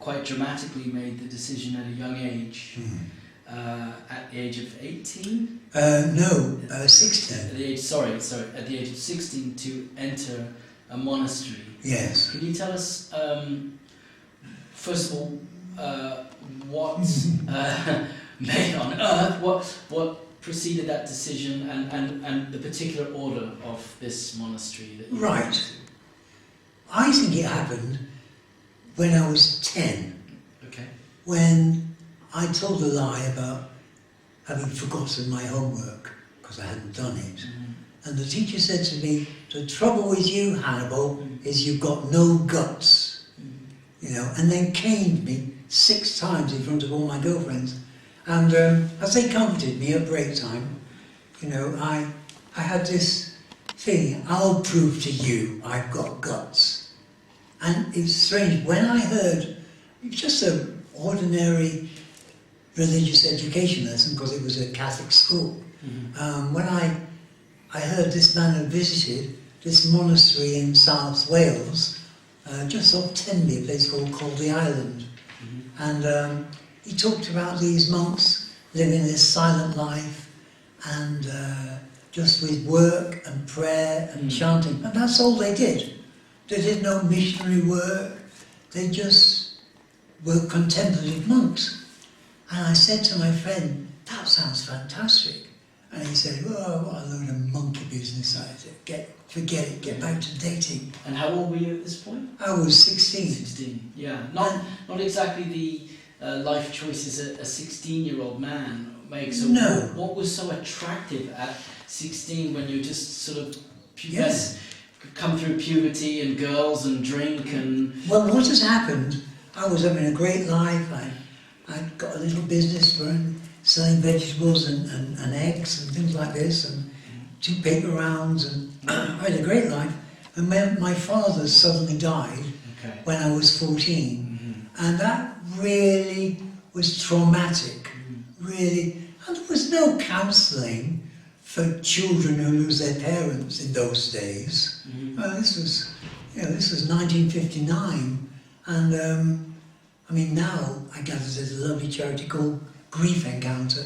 quite dramatically made the decision at a young age, at the age of 18? No, 16. At the age, sorry, at the age of 16 to enter a monastery. Yes. Could you tell us, first of all, what made on earth, what preceded that decision, and the particular order of this monastery that you Right. went to? I think it happened when I was 10, Okay. when I told a lie about having forgotten my homework, because I hadn't done it. And the teacher said to me, the trouble with you, Hannibal, is you've got no guts. You know, and then caned me 6 times in front of all my girlfriends. And as they comforted me at break time, you know, I had this thing, I'll prove to you I've got guts. And it's strange, when I heard, just an ordinary religious education lesson, because it was a Catholic school, when I heard this man had visited this monastery in South Wales, just off Tenby, a place called the Island. And he talked about these monks living this silent life and just with work and prayer and chanting. And that's all they did. They did no missionary work. They just were contemplative monks. And I said to my friend, that sounds fantastic. And he said, oh, what a load of monkey business. I said, forget it, get back to dating. And how old were you at this point? I was 16. 16, yeah. Not exactly the life choices a 16-year-old man makes. So No. What was so attractive at 16 when you just sort of come through puberty and girls and drink and... Well, what has happened, I was having a great life. I'd got a little business for selling vegetables and eggs and things like this, and 2 paper rounds, and I had a great life. And then my father suddenly died when I was 14, and that really was traumatic, really. And there was no counselling for children who lose their parents in those days. This was 1959, and I mean, now I gather there's a lovely charity called Grief Encounter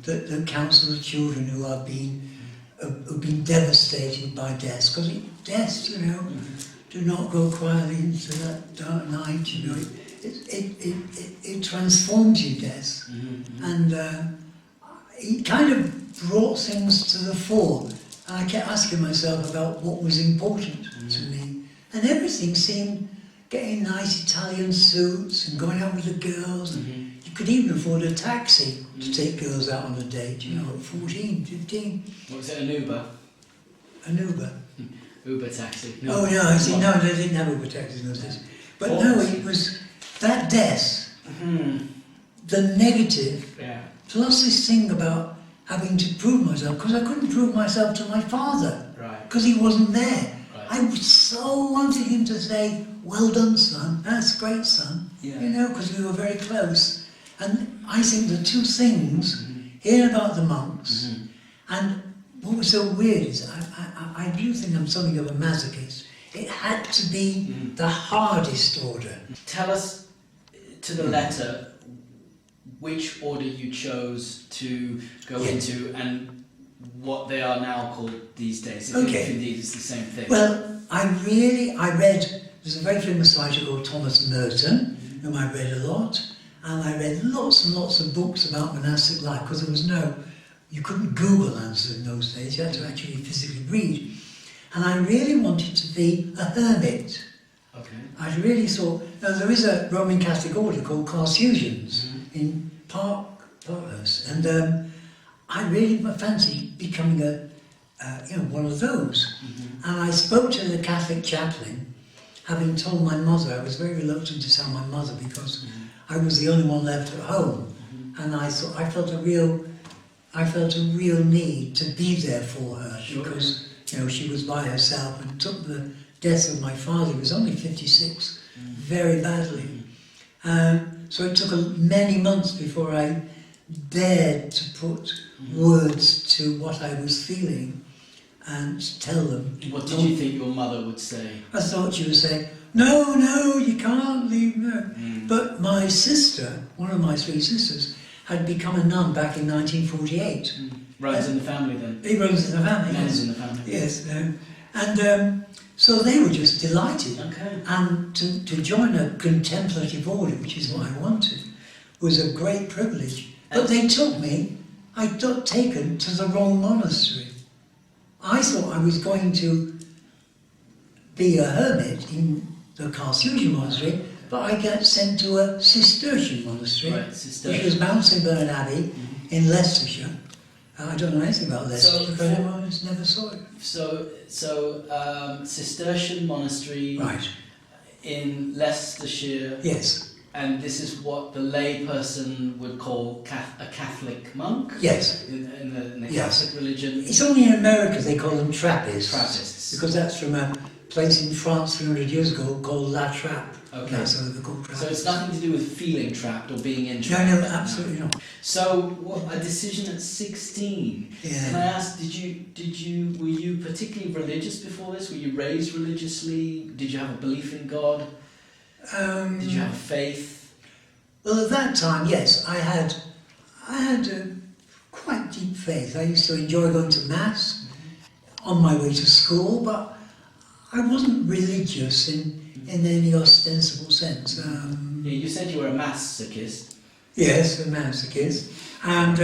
that counsels children who have been devastated by death. Because death, you know, do not go quietly into that dark night. You know, it transforms you, death, and it kind of brought things to the fore. And I kept asking myself about what was important to me, and everything seemed getting nice Italian suits and going out with the girls. And you could even afford a taxi to take girls out on a date, you know, at 14, 15. What was it, an Uber? An Uber. Uber taxi. No. Oh no, I see, no, they didn't have Uber taxis in those days. But no, it was that death, the negative, plus this thing about having to prove myself, because I couldn't prove myself to my father, because he wasn't there. I so wanted him to say, well done, son, that's great, son, you know, because we were very close. And I think the two things, hearing about the monks, and what was so weird is I do think I'm something of a masochist. It had to be the hardest order. Tell us to the letter which order you chose to go into and what they are now called these days, if indeed it's the same thing. Well, I read, there's a very famous writer called Thomas Merton, whom I read a lot, and I read lots and lots of books about monastic life, because there was you couldn't Google answers in those days, you had to actually physically read. And I really wanted to be a hermit. I really thought, now there is a Roman Catholic order called Carthusians in Parkhurst, and I really fancied becoming one of those. And I spoke to the Catholic chaplain, having told my mother. I was very reluctant to tell my mother because I was the only one left at home, and I thought I felt a real need to be there for her, because you know, she was by herself and took the death of my father, who was only 56, very badly. So it took many months before I dared to put words to what I was feeling and tell them. What did you think your mother would say? I thought she would say, no, you can't leave, no. But my sister, one of my three sisters, had become a nun back in 1948. Runs in the family then? It runs in the family, Nuns yes. in the family. Yes, and so they were just delighted. Okay. And to join a contemplative order, which is what I wanted, was a great privilege. But they took me, I got taken to the wrong monastery. I thought I was going to be a hermit in the Carthusian monastery, but I got sent to a Cistercian monastery, Right, which Cistercian. was Mount St Bernard Abbey in Leicestershire. I don't know anything about Leicestershire because I just never saw it. So Cistercian monastery Right. in Leicestershire, Yes. and this is what the lay person would call a Catholic monk Yes. in the Yes. Catholic religion. It's only in America they call them Trappists. Trappists. Because that's from a place in France 300 years ago called La Trappe. Okay. That's how they're called So it's Trappists. nothing to do with feeling trapped or being in No, trapped. no, absolutely not. So a decision at 16. Can I Yeah. ask, were you particularly religious before this? Were you raised religiously? Did you have a belief in God? Did you have faith? Well, at that time, yes, I had a quite deep faith. I used to enjoy going to mass on my way to school, but I wasn't religious in any ostensible sense. Yeah, you said you were a masochist. Yes, a masochist. And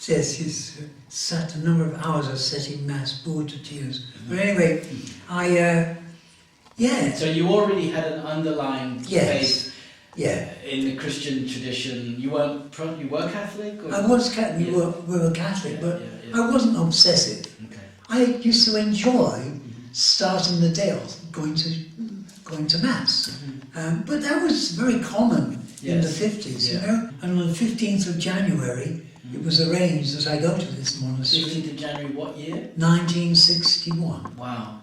yes, he's sat a number of hours of setting mass, bored to tears. But anyway, yeah. So you already had an underlying Yes. faith Yeah. in the Christian tradition. You were Catholic? Or? I was Catholic, Yeah. we were Catholic, but Yeah. I wasn't obsessive. Okay. I used to enjoy starting the day off going to mass. But that was very common in the Yes. 50s, Yeah. you know. And on the 15th of January, it was arranged that I go to this monastery. 15th of January, what year? 1961. Wow.